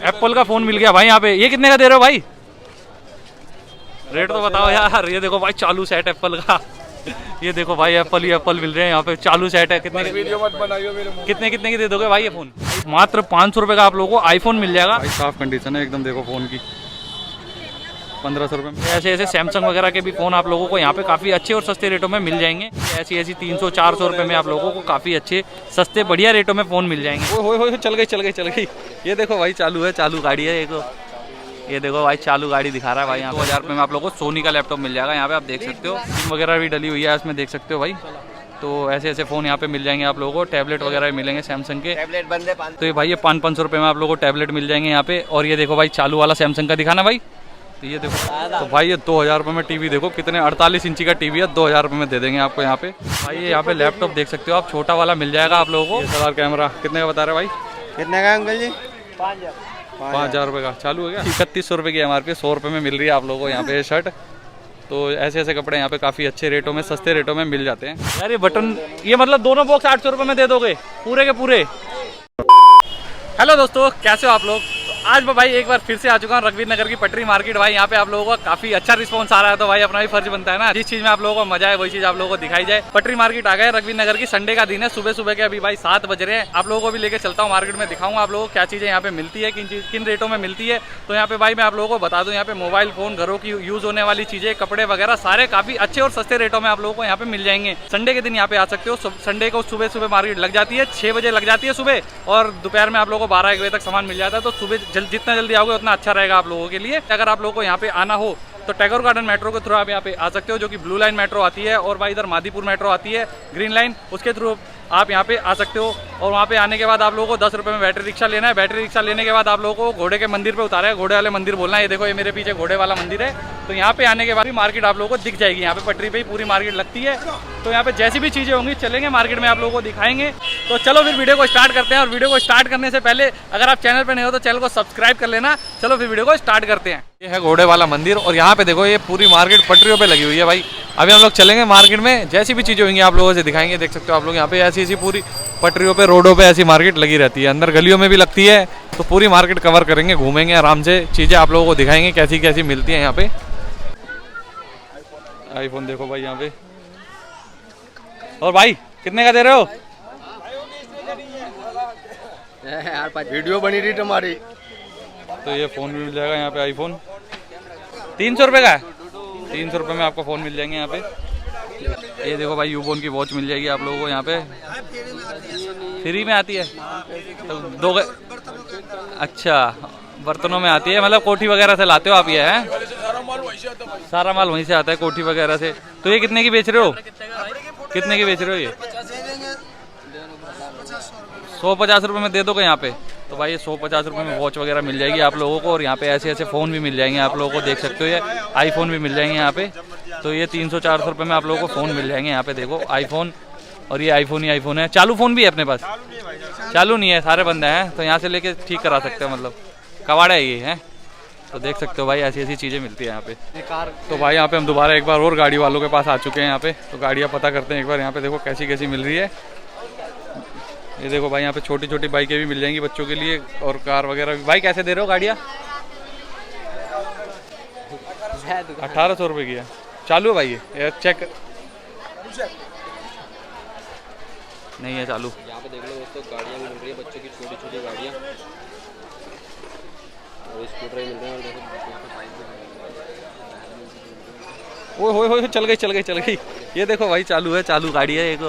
Apple का phone मिल गया भाई यहाँ पे। ये कितने का दे रहे हो भाई? रेट तो बताओ यार। ये देखो भाई चालू सेट एप्पल का। ये देखो भाई एप्पल ही एप्पल मिल रहे हैं यहाँ पे, चालू सेट है। कितने वीडियो मत बनाइए मेरे मुंह। कितने कितने की दे दोगे भाई ये फोन? मात्र 500 रुपए का आप लोगों को आईफोन मिल जाएगा भाई। साफ कंडीशन है एकदम, देखो फोन की। 1500 रुपये में ऐसे ऐसे सैमसंग वगैरह के भी फोन आप लोगों को यहाँ पे काफी अच्छे और सस्ते रेटों में मिल जाएंगे। ऐसी 300-400 रुपए में आप लोगों को काफी अच्छे सस्ते बढ़िया रेटों में फोन मिल जाएंगे। हो चल गई। ये देखो भाई चालू है, चालू गाड़ी है एक। ये देखो भाई चालू गाड़ी दिखा रहा है भाई। यहाँ 2000 रुपये में आप लोगों को सोनी का लैपटॉप मिल जाएगा। यहाँ पे आप देख सकते हो सिम वगैरह भी डली हुई है इसमें, देख सकते हो भाई। तो ऐसे ऐसे फ़ोन यहाँ पे मिल जाएंगे आप लोगों को। टैबलेट वगैरह भी मिलेंगे सैमसंग के। टैबलेट बंदे तो ये भाई ये 500 रुपये में आप लोगों को टैबलेट मिल जाएंगे यहाँ पे। और ये देखो भाई चालू वाला सैमसंग का दिखाना भाई। तो ये देखो तो भाई ये 2000 रुपये में टीवी देखो कितने 48 इंची का टीवी है, 2000 रुपये में दे देंगे आपको यहाँ पे। भाई ये यहाँ पे लैपटॉप देख सकते हो आप, छोटा वाला मिल जाएगा आप लोगों को। SLR कैमरा कितने का बता रहे भाई? कितने का अंकल जी? 5000 रुपये का चालू है क्या? 3100 रुपये की MRP 100 रुपये में मिल रही है आप लोगों को यहाँ पे शर्ट। तो ऐसे ऐसे कपड़े यहाँ पे काफ़ी अच्छे रेटों में, सस्ते रेटों में मिल जाते हैं यार। ये बटन ये मतलब दोनों बॉक्स 800 रुपये में दे दोगे पूरे के पूरे? हेलो दोस्तों, कैसे हो आप लोग? आज मैं भाई एक बार फिर से आ चुका हूँ रघुवीर नगर की पटरी मार्केट। भाई यहाँ पे आप लोगों का काफी अच्छा रिस्पांस आ रहा है, तो भाई अपना भी फर्ज बनता है ना, जिस चीज में आप लोगों को मजा है वही चीज आप लोगों को दिखाई जाए। पटरी मार्केट आ गए रघुवीर नगर की, संडे का दिन है, सुबह सुबह के अभी भाई 7 बज रहे हैं। आप लोगों को भी लेके चलता हूँ मार्केट में, दिखाऊंगा आप लोगों को क्या चीजें यहाँ पे मिलती है, किन रेटों में मिलती है। तो यहाँ पे भाई मैं आप लोगों को बता दूँ, यहाँ पे मोबाइल फोन, घरों की यूज होने वाली चीजें, कपड़े वगैरह सारे काफी अच्छे और सस्ते रेटों में आप लोगों को यहाँ पे मिल जाएंगे। संडे के दिन यहाँ पे आ सकते हो। संडे को सुबह सुबह मार्केट लग जाती है, 6 बजे लग जाती है सुबह, और दोपहर में आप लोगों को 12-1 बजे तक सामान मिल जाता है। तो सुबह जितना जल्दी आओगे उतना अच्छा रहेगा आप लोगों के लिए। अगर आप लोगों को यहाँ पे आना हो तो टैगोर गार्डन मेट्रो के थ्रू आप यहाँ पे आ सकते हो, जो कि ब्लू लाइन मेट्रो आती है, और भाई इधर मादीपुर मेट्रो आती है ग्रीन लाइन, उसके थ्रू आप यहाँ पे आ सकते हो। और वहाँ पे आने के बाद आप लोगों को 10 रुपये में बैटरी रिक्शा लेना है। बैटरी रिक्शा लेने के बाद आप लोगों को घोड़े के मंदिर पे उतारा है, घोड़े वाले मंदिर बोलना है। ये देखो ये मेरे पीछे घोड़े वाला मंदिर है। तो यहाँ पे आने के बाद भी मार्केट आप लोगों को दिख जाएगी। यहाँ पे पटरी पे ही पूरी मार्केट लगती है। तो यहाँ पे जैसी भी चीज़ें होंगी चलेंगे मार्केट में, आप लोगों को दिखाएंगे। तो चलो फिर वीडियो को स्टार्ट करते हैं। और वीडियो को स्टार्ट करने से पहले अगर आप चैनल पर नहीं हो तो चैनल को सब्सक्राइब कर लेना। चलो फिर वीडियो को स्टार्ट करते हैं। ये है घोड़े वाला मंदिर, और यहाँ पे देखो ये पूरी मार्केट पटरियों पे लगी हुई है भाई। अभी हम लोग चलेंगे मार्केट में, जैसी भी चीज़ें होंगी आप लोगों से दिखाएंगे। देख सकते हो आप लोग यहाँ पे ऐसी पूरी पटरियों पे, रोडों पे ऐसी मार्केट लगी रहती है, अंदर गलियों में भी लगती है। तो पूरी मार्केट कवर करेंगे, घूमेंगे आराम से, चीज़ें आप लोगों को दिखाएंगे कैसी कैसी मिलती है यहाँ पे। आईफोन देखो भाई यहाँ पे। और भाई कितने का दे रहे हो यार? वीडियो बनी रही तुम्हारी। तो ये फ़ोन भी मिल जाएगा यहाँ पे, आईफोन 300 रुपये का है। 300 रुपये में आपको फ़ोन मिल जाएंगे यहाँ पे। ये देखो भाई यूबोन की वॉच मिल जाएगी आप लोगों को यहाँ पे, फ्री में आती है। तो दो अच्छा बर्तनों में आती है, मतलब कोठी वगैरह से लाते हो आप ये? है सारा माल वहीं से आता है, कोठी वगैरह से। तो ये कितने की बेच रहे हो? कितने की बेच रहे हो ये? 150 रुपये में दे दोगे यहाँ पे? तो भाई ये 150 रुपये में वॉच वगैरह मिल जाएगी आप लोगों को। और यहाँ पे ऐसे ऐसे फ़ोन भी मिल जाएंगे आप लोगों को, देख सकते हो ये आईफोन भी मिल जाएंगे यहाँ पे। तो ये 300-400 रुपये में आप लोगों को फ़ोन मिल जाएंगे यहाँ पे। देखो आईफोन, और ये आईफोन ही आईफोन है। चालू फ़ोन भी है अपने पास? चालू नहीं है, सारे बंद हैं। तो यहाँ से लेके ठीक करा सकते हो, मतलब कबाड़ा है ये है। तो देख सकते हो भाई ऐसी ऐसी चीज़ें मिलती है यहाँ पे। तो भाई यहाँ पे हम दोबारा एक बार और गाड़ी वालों के पास आ चुके हैं यहाँ पे। तो गाड़ियाँ पता करते हैं एक बार यहाँ पे। देखो कैसी कैसी मिल रही है। ये देखो भाई यहाँ पे छोटी छोटी बाइकें भी मिल जाएंगी बच्चों के लिए, और कार वगैरह भी। भाई कैसे दे रहे हो गाड़ियाँ? 1800 रुपये की है। चालू है भाई ये चेक नहीं है चालू। यहाँ पे देख लो दोस्तों, गाड़ियाँ भी मिल रही है बच्चों की, छोटी छोटी गाड़ियाँ, और स्कूटर मिल रहे हैं। हो चल गई। ये देखो भाई चालू है, चालू गाड़ी है एक।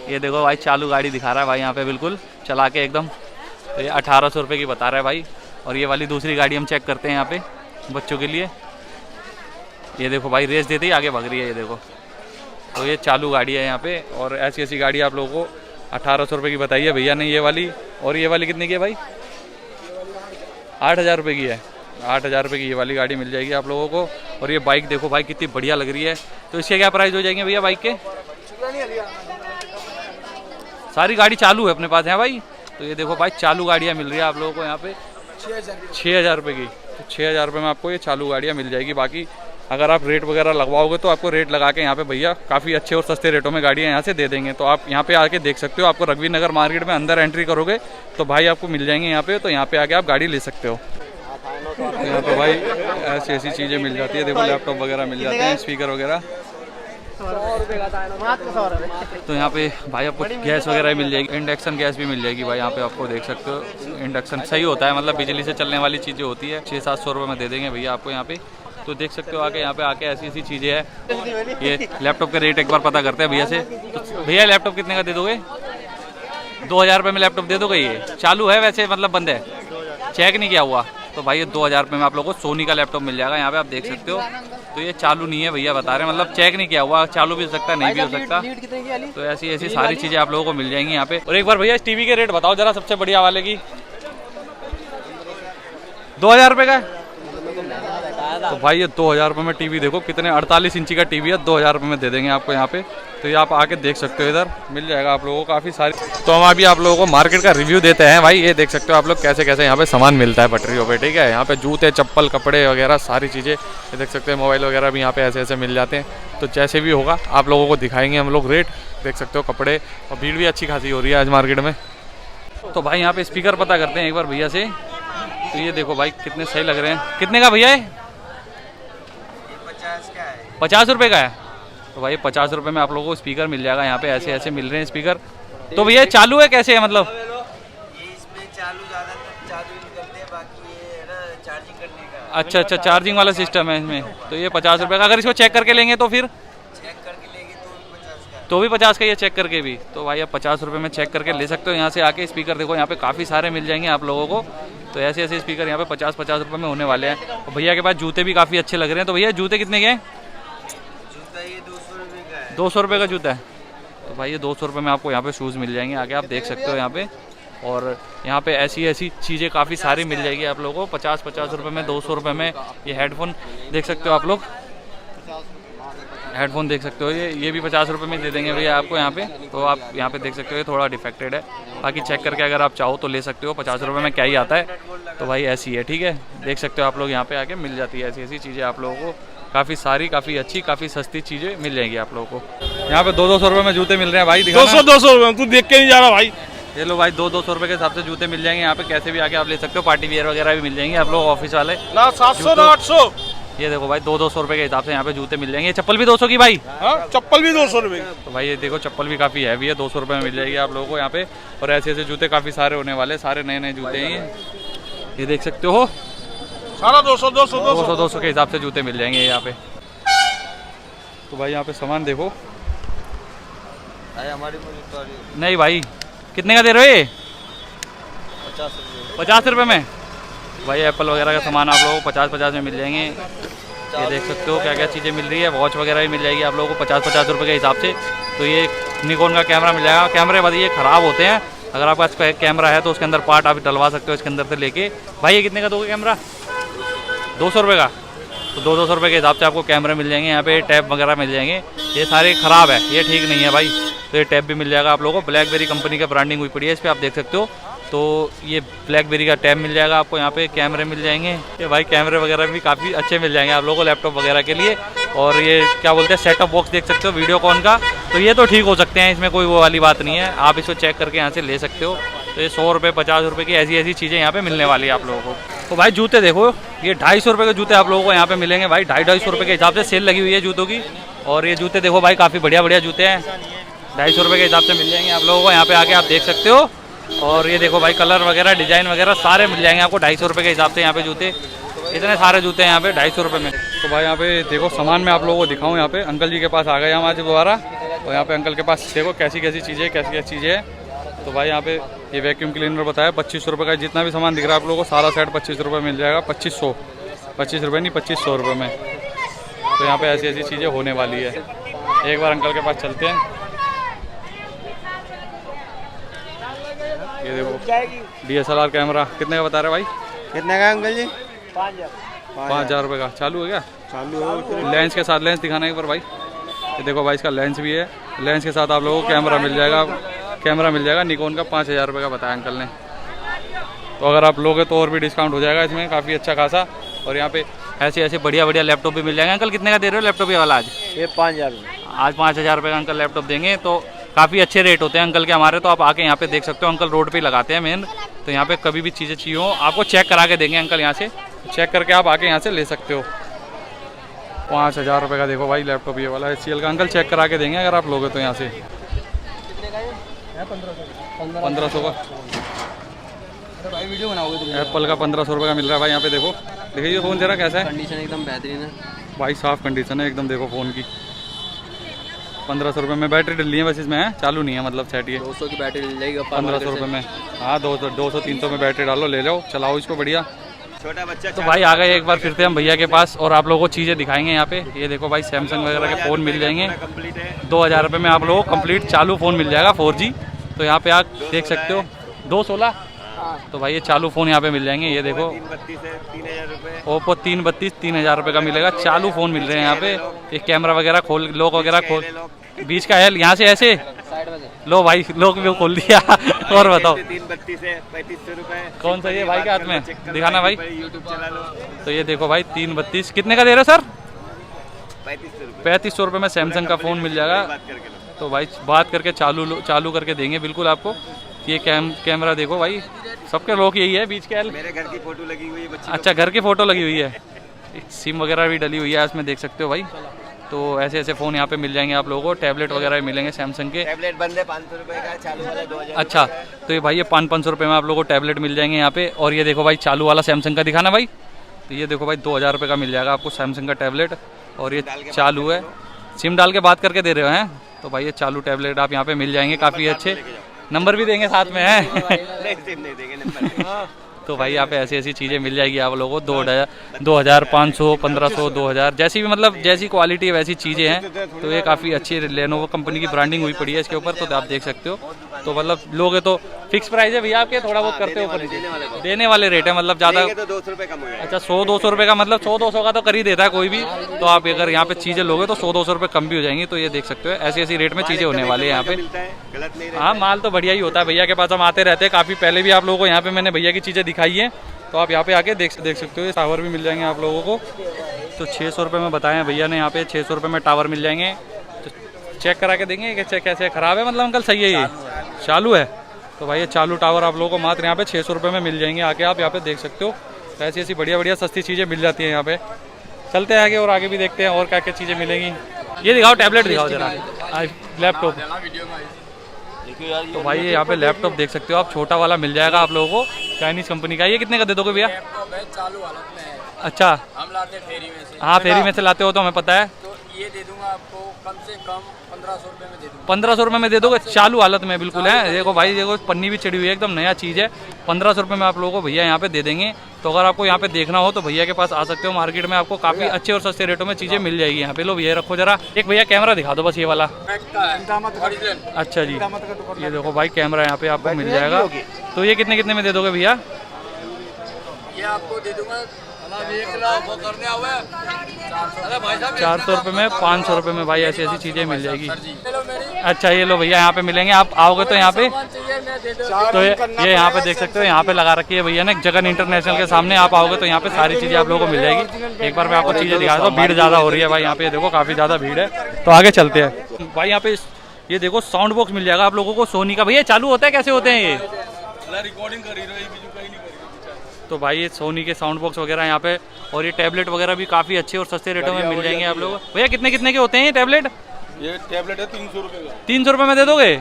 ये देखो भाई चालू गाड़ी दिखा रहा है भाई यहाँ पे, बिल्कुल चला के एकदम। तो ये 1800 रुपये की बता रहा है भाई। और ये वाली दूसरी गाड़ी हम चेक करते हैं यहाँ पे बच्चों के लिए। ये देखो भाई रेस देते ही आगे भाग रही है, ये देखो। तो ये चालू गाड़ी है यहाँ पे। और ऐसी ऐसी गाड़ी आप लोगों को 1800 रुपये की बताई है भैया ने ये वाली। और ये वाली कितने की है भाई? 8000 रुपये की है। 8000 रुपये की ये वाली गाड़ी मिल जाएगी आप लोगों को। और ये बाइक देखो भाई कितनी बढ़िया लग रही है। तो इसके क्या प्राइस हो जाएंगे भैया बाइक के? सारी गाड़ी चालू है अपने पास है भाई। तो ये देखो भाई चालू गाड़ियाँ मिल रही है आप लोगों को यहाँ पे 6000 रुपये की। तो 6000 रुपये में आपको ये चालू गाड़ियाँ मिल जाएगी। बाकी अगर आप रेट वगैरह लगवाओगे तो आपको रेट लगा के यहाँ पे भैया काफ़ी अच्छे और सस्ते रेटों में गाड़ियाँ यहाँ से दे देंगे। तो आप यहाँ पे आके देख सकते हो। आपको रघुवीर नगर मार्केट में अंदर एंट्री करोगे तो भाई आपको मिल जाएंगे यहाँ पे। तो यहाँ पे आके आप गाड़ी ले सकते हो। यहाँ पे भाई ऐसी ऐसी चीज़ें मिल जाती है। देखो लैपटॉप वगैरह मिल जाते हैं, स्पीकर वगैरह। तो यहाँ पे भाई आपको गैस वगैरह मिल जाएगी, इंडक्शन गैस भी मिल जाएगी भाई। यहाँ पे आपको देख सकते हो इंडक्शन सही होता है, मतलब बिजली से चलने वाली चीज़ें होती है। 600-700 रुपये में दे देंगे भैया आपको यहाँ पे। तो देख सकते हो आके यहाँ पे आके ऐसी ऐसी चीज़ें हैं। ये लैपटॉप का रेट एक बार पता करते हैं भैया से। तो भैया लैपटॉप कितने का दे दोगे? 2000 रुपये में लैपटॉप दे दोगे? ये चालू है वैसे, मतलब बंद है, चेक नहीं किया हुआ? तो भाई ये 2000 रुपये में आप लोगों को सोनी का लैपटॉप मिल जाएगा। यहाँ पे आप देख सकते हो। तो ये चालू नहीं है भैया बता रहे हैं, मतलब चेक नहीं किया हुआ, चालू भी हो सकता है नहीं भी हो सकता। तो ऐसी ऐसी सारी चीज़ें आप लोगों को मिल जाएंगी यहाँ पे। और एक बार भैया इस टीवी के रेट बताओ जरा, सबसे बढ़िया वाले की। 2000 रुपये का। तो भाई ये 2000 रुपये में टीवी देखो कितने 48 इंची का टीवी है, 2000 रुपये में दे देंगे आपको यहाँ पे। तो ये आप आके देख सकते हो, इधर मिल जाएगा आप लोगों को काफ़ी सारी। तो हम अभी आप लोगों को मार्केट का रिव्यू देते हैं भाई। ये देख सकते हो आप लोग कैसे कैसे यहाँ पे सामान मिलता है पटरियों पे, ठीक है। यहाँ पे जूते, चप्पल, कपड़े वगैरह सारी चीज़ें ये देख सकते हैं। मोबाइल वगैरह भी यहाँ पे ऐसे ऐसे मिल जाते हैं। तो जैसे भी होगा आप लोगों को दिखाएंगे हम लोग रेट। देख सकते हो कपड़े, और भीड़ भी अच्छी खासी हो रही है आज मार्केट में। तो भाई यहाँ पे स्पीकर पता करते हैं एक बार भैया से। तो ये देखो भाई कितने सही लग रहे हैं। कितने का भैया है? 50 रुपये का है। तो भाई 50 रुपये में आप लोगों को स्पीकर मिल जाएगा यहाँ पे। ऐसे ऐसे मिल रहे हैं स्पीकर। तो भैया चालू है कैसे है, मतलब? इसमें चालू ज़्यादातर चालू नहीं करते, बाकी ये है ना चार्जिंग करने का। अच्छा अच्छा, चार्जिंग वाला सिस्टम है इसमें। तो ये 50 रुपये का। अगर इसको चेक करके लेंगे तो फिर? चेक करके लेंगे तो भी 50 का। तो भी 50 का, ये चेक करके भी। तो भाई आप 50 रुपये में चेक करके ले सकते हो यहाँ से आके। स्पीकर देखो यहाँ पे काफ़ी सारे मिल जाएंगे आप लोगों को। तो ऐसे ऐसे स्पीकर यहाँ पे 50-50 रुपये में होने वाले हैं। और भैया के पास जूते भी काफ़ी अच्छे लग रहे हैं। तो भैया जूते कितने के हैं? जूता ये 200 रुपये का है। 200 रुपये का जूता है। तो भाई ये 200 रुपये में आपको यहाँ पे शूज़ मिल जाएंगे आगे, आप देख सकते हो यहाँ पे। और यहाँ पे ऐसी ऐसी चीज़ें काफ़ी सारी मिल जाएगी आप लोगों को 50-50 रुपये में, 200 रुपये में। ये हेडफोन देख सकते हो आप लोग, हेडफोन देख सकते हो। ये भी 50 रुपये में दे देंगे भैया आपको यहाँ पे। तो आप यहाँ पे देख सकते हो ये थोड़ा डिफेक्टेड है, बाकी चेक करके अगर आप चाहो तो ले सकते हो। 50 रुपये में क्या ही आता है। तो भाई ऐसी है, ठीक है। देख सकते हो आप लोग यहाँ पे आके मिल जाती है ऐसी ऐसी चीज़ें आप लोगों को। काफ़ी सारी, काफ़ी अच्छी, काफ़ी सस्ती चीज़ें मिल जाएंगी आप लोगों को। यहाँ पे 200-200 रुपये में जूते मिल रहे हैं भाई। 200-200 रुपये तू देख के नहीं जा रहा भाई। ये लो भाई 200-200 रुपये के हिसाब से जूते मिल जाएंगे यहाँ पे। कैसे भी आके आप ले सकते हो। पार्टी वेयर वगैरह भी मिल जाएंगे आप लोग, ऑफिस वाले ना 700 ना 800। ये देखो भाई 200-200 रुपये के हिसाब से यहाँ पे जूते मिल जाएंगे। चप्पल भी 200 की भाई। हाँ चप्पल भी 200 रुपये। तो भाई ये देखो चप्पल भी काफ़ी हैवी है, 200 रुपये में मिल जाएगी आप लोगों को यहाँ पे। और ऐसे ऐसे जूते काफ़ी सारे होने वाले, सारे नए नए जूते हैं ये देख सकते हो। सारा 200 के हिसाब से जूते मिल जाएंगे यहाँ पे। तो भाई यहाँ पे सामान देखो। हमारी नहीं भाई कितने का दे रहे हो ये? 50 रुपये। 50 रुपये में भाई एप्पल वगैरह का सामान आप लोगों को 50-50 में मिल जाएंगे। ये देख सकते हो क्या क्या चीज़ें मिल रही है। वॉच वगैरह भी मिल जाएगी आप लोगों को 50-50 रुपये के हिसाब से। तो ये निकॉन का कैमरा मिल जाएगा। कैमरे बाद ये ख़राब होते हैं, अगर आपके पास कैमरा है तो उसके अंदर पार्ट आप डलवा सकते हो इसके अंदर से लेके। भाई ये कितने का दोगे कैमरा? 200 रुपये का। तो 200 रुपये के हिसाब से आपको कैमरे मिल जाएंगे यहाँ पे। टैब वगैरह मिल जाएंगे। ये सारे ख़राब है, ये ठीक नहीं है भाई। तो ये टैब भी मिल जाएगा आप लोगों को। ब्लैकबेरी कंपनी का ब्रांडिंग हुई पड़ी है इस पर, आप देख सकते हो। तो ये ब्लैकबेरी का टैब मिल जाएगा आपको यहाँ पे। कैमरे मिल जाएंगे ये भाई, कैमरे वगैरह भी काफ़ी अच्छे मिल जाएंगे आप लोगों को लैपटॉप वगैरह के लिए। और ये क्या बोलते हैं, सेटअप बॉक्स देख सकते हो वीडियोकॉन का। तो ये तो ठीक हो सकते हैं, इसमें कोई वो वाली बात नहीं है। आप इसको चेक करके यहाँ से ले सकते हो। तो ये 100 रुपये 50 रुपये की ऐसी ऐसी चीज़ें यहाँ पे मिलने वाली है आप लोगों को। तो भाई जूते देखो, ये 250 रुपये के जूते आप लोगों को यहाँ पे मिलेंगे भाई। 250 रुपये के हिसाब से सेल लगी हुई है जूतों की। और ये जूते देखो भाई, काफ़ी बढ़िया बढ़िया जूते हैं। 250 रुपये के हिसाब से मिल जाएंगे आप लोगों को। यहाँ पे आके आप देख सकते हो। और ये देखो भाई कलर वगैरह, डिज़ाइन वगैरह सारे मिल जाएंगे आपको 250 रुपये के हिसाब से यहाँ पे जूते। इतने सारे जूते हैं यहाँ पे 250 रुपये में। तो भाई यहाँ पे देखो सामान मैं आप लोगों को दिखाऊँ। यहाँ पे अंकल जी के पास आ गए हम आज दोबारा। और यहाँ पे अंकल के पास देखो कैसी कैसी चीज़ें, कैसी कैसी चीज़ें हैं। तो भाई यहाँ पे ये वैक्यूम क्लीनर बताया 2500 रुपये का। जितना भी सामान दिख रहा है आप लोगों को सारा सेट 25 रुपये मिल जाएगा। 25 रुपये नहीं, 2500 रुपये में। तो यहाँ पे ऐसी ऐसी चीज़ें होने वाली है। एक बार अंकल के पास चलते हैं। ये देखो DSLR कैमरा कितने का बता रहे भाई? कितने का अंकल जी? 5000 रुपये का। चालू है क्या? चालू है। लेंस के साथ, लेंस दिखाना एक बार भाई। ये देखो भाई इसका लेंस भी है। लेंस के साथ आप लोगों को कैमरा मिल जाएगा। कैमरा मिल जाएगा निकॉन का 5000 रुपये का बताया अंकल ने। तो अगर आप लोगे तो और भी डिस्काउंट हो जाएगा इसमें काफ़ी अच्छा खासा। और यहाँ पे ऐसे ऐसे बढ़िया बढ़िया लैपटॉप भी मिल जाएंगे। अंकल कितने का दे रहे हो लैपटॉप ये वाला आज? ये 5000 आज 5000 रुपये का अंकल लैपटॉप देंगे। तो काफ़ी अच्छे रेट होते हैं अंकल के हमारे, तो आप आके यहाँ पे देख सकते हो। अंकल रोड पे लगाते हैं मेन, तो यहाँ पे कभी भी चीज़ें चाहिए हो आपको चेक करा के देंगे अंकल। यहाँ से चेक करके आप आके यहाँ से ले सकते हो। 5000 रुपये का देखो भाई लैपटॉप ये वाला HCL का, अंकल चेक करा के देंगे अगर आप लोगे तो। यहाँ से 1500 का भाई वीडियो बनाओगे तुम? एप्पल का 1500 रुपये का मिल रहा है भाई। यहाँ पे देखो, देखिए ये फ़ोन जरा कैसा है कंडीशन एकदम बेहतरीन है भाई, साफ़ कंडीशन है एकदम। देखो फ़ोन की 1500 रुपये में बैटरी डली है बस, इसमें है चालू नहीं है, मतलब सेट ये 200 की बैटरी ले जाएगी 1500 रुपये में। हाँ 200-300 में बैटरी डालो, ले जाओ, चलाओ इसको बढ़िया। छोटा बच्चा। तो भाई आ गए एक बार फिर से हम भैया के पास और आप लोगों को चीज़ें दिखाएंगे यहाँ पे। ये देखो भाई सैमसंग वगैरह के फ़ोन मिल जाएंगे 2000 रुपये में आप लोगों को कंप्लीट चालू फ़ोन मिल जाएगा 4G। तो यहाँ पे आप देख सकते हो 216। तो भाई ये चालू फ़ोन यहाँ पे मिल जाएंगे। ये देखो ओप्पो 332 3000 रुपये का मिलेगा, चालू फ़ोन मिल रहे हैं यहाँ पे। एक कैमरा वगैरह खोल, लॉक वगैरह खोल, बीच का है यहाँ से ऐसे लो भाई, लोग भी खोल दिया। और बताओ 332 है 3500 रुपए। कौन सा ये भाई के हाथ में दिखाना भाई? तो ये देखो भाई 332 कितने का दे रहे हो सर? 3500 रुपये में सैमसंग का फ़ोन मिल जाएगा। तो भाई बात करके चालू करके देंगे बिल्कुल आपको। ये कैमरा देखो भाई, सबके लोग यही है बीच के। मेरे घर की फोटो लगी हुई है। अच्छा घर की फ़ोटो लगी हुई है, सिम वगैरह भी डली हुई है इसमें, देख सकते हो भाई। तो ऐसे ऐसे फ़ोन यहाँ पे मिल जाएंगे आप लोगों को। टैबलेट वगैरह भी मिलेंगे सैमसंग के। टैबलेट बंद है 500 रुपए का, चालू वाला 2000। अच्छा तो ये भाई ये 500 रुपये में आप लोगों को टैबलेट मिल जाएंगे यहाँ पे। और ये देखो भाई चालू वाला सैमसंग का दिखाना भाई। तो ये देखो भाई 2000 रुपये का मिल जाएगा आपको सैमसंग का टैबलेट। और ये चालू है, सिम डाल के बात करके दे रहे हो हैं। तो भाई ये चालू टैबलेट आप यहाँ पे मिल जाएंगे काफ़ी अच्छे। नंबर भी देंगे साथ में है। नहीं देंगे नंबर। तो भाई यहाँ पे ऐसी ऐसी चीज़ें मिल जाएगी आप लोगों को। 2000 500 1500 2000 जैसी भी, मतलब जैसी क्वालिटी वैसी चीज़ें हैं। तो ये काफ़ी अच्छी लेनोवो कंपनी की ब्रांडिंग हुई पड़ी है इसके ऊपर, तो आप देख सकते हो। तो मतलब लोगे तो फिक्स प्राइस है भैया आपके, थोड़ा बहुत करते हो देने वाले रेट है, मतलब ज़्यादा। तो 200 रुपए कम हो जाएगा। अच्छा 100-200 रुपये का, मतलब 100-200 का तो कर ही देता है कोई भी। तो आप अगर यहाँ पे चीज़ें लोगे तो 100-200 रुपये कम भी हो जाएंगी। तो ये देख सकते हो ऐसी ऐसी रेट में चीज़ें होने वाली है यहाँ पे। गलत नहीं। हाँ माल तो बढ़िया ही होता है भैया के पास, हम आते रहते हैं काफ़ी पहले भी आप लोगों को। यहाँ पे मैंने भैया की चीज़ें दिखाई है, तो आप यहाँ पे आके देख सकते हो। ये टावर भी मिल जाएंगे आप लोगों को। तो 600 रुपये में बताएं भैया ने यहाँ पे, 600 रुपये में टावर मिल जाएंगे। तो चेक करा के देंगे कि चेक कैसे ख़राब है, मतलब अंकल सही है ये चालू है। तो भाई ये चालू टावर आप लोगों को मात्र यहाँ पे 600 रुपये में मिल जाएंगे। आके आप यहाँ पे देख सकते हो। तो ऐसी ऐसी बढ़िया बढ़िया सस्ती चीज़ें मिल जाती हैं यहाँ पे। चलते हैं आगे और आगे भी देखते हैं और क्या क्या चीज़ें मिलेंगी। ये दिखाओ टैबलेट दिखाओ जरा, लैपटॉप। तो भाई ये यहाँ पे लैपटॉप देख सकते हो आप, छोटा वाला मिल जाएगा आप लोगों को, चाइनीज़ कंपनी का। ये कितने का दे दोगे भैया? अच्छा हम लाते फेरी में से। हाँ फेरी में से लाते हो तो हमें पता है। तो ये दे दूंगा आपको कम से कम 1500 रुपए में दे दूंगा। 1500 रुपये में दे दोगे? चालू हालत में बिल्कुल है। देखो भाई देखो पन्नी भी चढ़ी हुई है, एकदम नया चीज़ है। 1500 रुपये में आप लोगों को भैया यहाँ पे दे देंगे। तो अगर आपको यहाँ पे देखना हो तो भैया के पास आ सकते हो। मार्केट में आपको काफ़ी अच्छे और सस्ते रेटों में चीज़ें मिल जाएगी यहाँ पे। लो भैया रखो जरा, एक भैया कैमरा दिखा दो बस ये वाला। अच्छा जी ये देखो भाई कैमरा यहाँ पे आपको मिल जाएगा। तो ये कितने कितने में दे दोगे भैया? ये आपको दे दूंगा 400 रुपये में 500 रुपये में भाई ऐसी ऐसी चीज़ें मिल जाएगी। अच्छा ये लो भैया यहाँ पे मिलेंगे, आप आओगे तो यहाँ पे। तो ये यहाँ पे देख सकते हो, यहाँ पे लगा रखी है भैया ने जगन इंटरनेशनल के सामने। आप आओगे तो यहाँ पे सारी चीज़ें आप लोगों को मिल जाएगी। एक बार मैं आपको चीज़ें दिखा दूँ। भीड़ ज़्यादा हो रही है भाई यहाँ पे, देखो काफ़ी ज़्यादा भीड़ है। तो आगे चलते हैं भाई। यहाँ पे ये देखो साउंड बॉक्स मिल जाएगा आप लोगों को सोनी का। भैया चालू होता है कैसे होते हैं ये? रिकॉर्डिंग कर रही तो भाई ये सोनी के साउंड बॉक्स वगैरह यहाँ पे। और ये टैबलेट वगैरह भी काफ़ी अच्छे और सस्ते रेटों में मिल जाएंगे आप लोगों को। भैया कितने कितने के होते हैं ये टैबलेट? ये टैबलेट है 300 रुपए का। 300 रुपये में दे दोगे?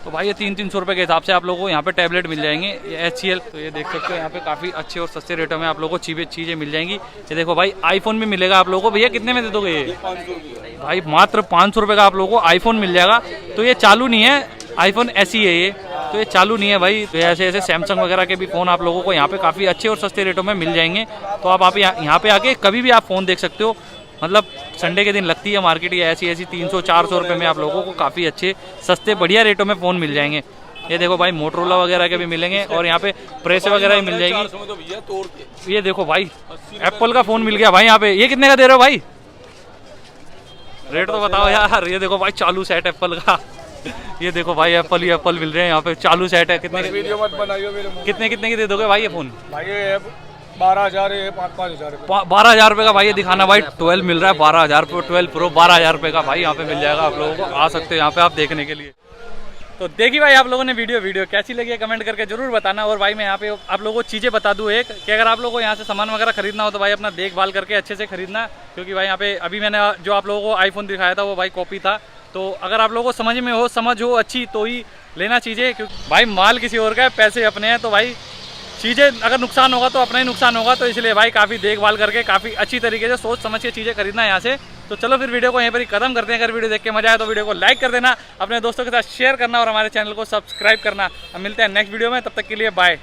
तो भाई ये 300 रुपये के हिसाब से आप लोगों को यहाँ पे टैबलेट मिल जाएंगे। ये HCL। तो ये देख सकते हो यहाँ पे काफ़ी अच्छे और सस्ते रेटों में आप लोगों को चीज़ें मिल जाएंगी। ये देखो भाई आईफोन भी मिलेगा आप लोगों को। भैया कितने में दे दोगे ये? 500 रुपए भाई मात्र 500 रुपये का आप लोगों को आईफोन मिल जाएगा। तो ये चालू नहीं है, आईफोन SE है ये। तो ये चालू नहीं है भाई। तो ऐसे ऐसे सैमसंग वगैरह के भी फ़ोन आप लोगों को यहाँ पे काफ़ी अच्छे और सस्ते रेटों में मिल जाएंगे। तो आप यहाँ पे आके कभी भी आप फ़ोन देख सकते हो। मतलब संडे के दिन लगती है मार्केट। ये ऐसी 300-400 रुपये में आप लोगों को काफ़ी अच्छे सस्ते बढ़िया रेटों में फ़ोन मिल जाएंगे। ये देखो भाई मोटरोला वगैरह के भी मिलेंगे। और यहाँ पे प्रेस वगैरह भी मिल जाएगी। ये देखो भाई एप्पल का फ़ोन मिल गया भाई यहाँ पे। ये कितने का दे रहे हो भाई? रेट तो बताओ यार। ये देखो भाई चालू सेट एप्पल का। ये देखो भाई एप्पल ही एप्पल मिल रहे हैं यहाँ पे, चालू सेट है। कितने वीडियो मत बनाइए मेरे मुंह। कितने कितने की दे दोगे भाई ये फ़ोन? भाई ये 12,000 है, 5,000 रुपये। 12,000 रुपये का भाई ये दिखाना भाई 12 मिल रहा है, 12,000 रुपये 12 प्रो 12,000 रुपये का भाई यहाँ पे मिल जाएगा आप लोगों को। आ सकते हो यहाँ पे आप देखने के लिए। तो देखिए भाई आप लोगों ने वीडियो कैसी लगी है कमेंट करके जरूर बताना। और भाई मैं यहाँ पे आप लोगों को चीज़ें बता दूँ एक कि अगर आप लोगों को यहाँ से सामान वगैरह खरीदना हो तो भाई अपना देखभाल करके अच्छे से खरीदना, क्योंकि भाई यहाँ पे अभी मैंने जो आप लोगों को आईफोन दिखाया था वो भाई कॉपी था। तो अगर आप लोगों को समझ हो अच्छी तो ही लेना चीज़ें, क्योंकि भाई माल किसी और का है, पैसे अपने हैं। तो भाई चीज़ें अगर नुकसान होगा तो अपना ही नुकसान होगा। तो इसलिए भाई काफ़ी देखभाल करके काफ़ी अच्छी तरीके से सोच समझ के चीज़ें खरीदना है यहाँ से। तो चलो फिर वीडियो को यहीं पर ही खत्म करते हैं। अगर वीडियो देख के मजा आए तो वीडियो को लाइक कर देना, अपने दोस्तों के साथ शेयर करना और हमारे चैनल को सब्सक्राइब करना। अब मिलते हैं नेक्स्ट वीडियो में, तब तक के लिए बाय।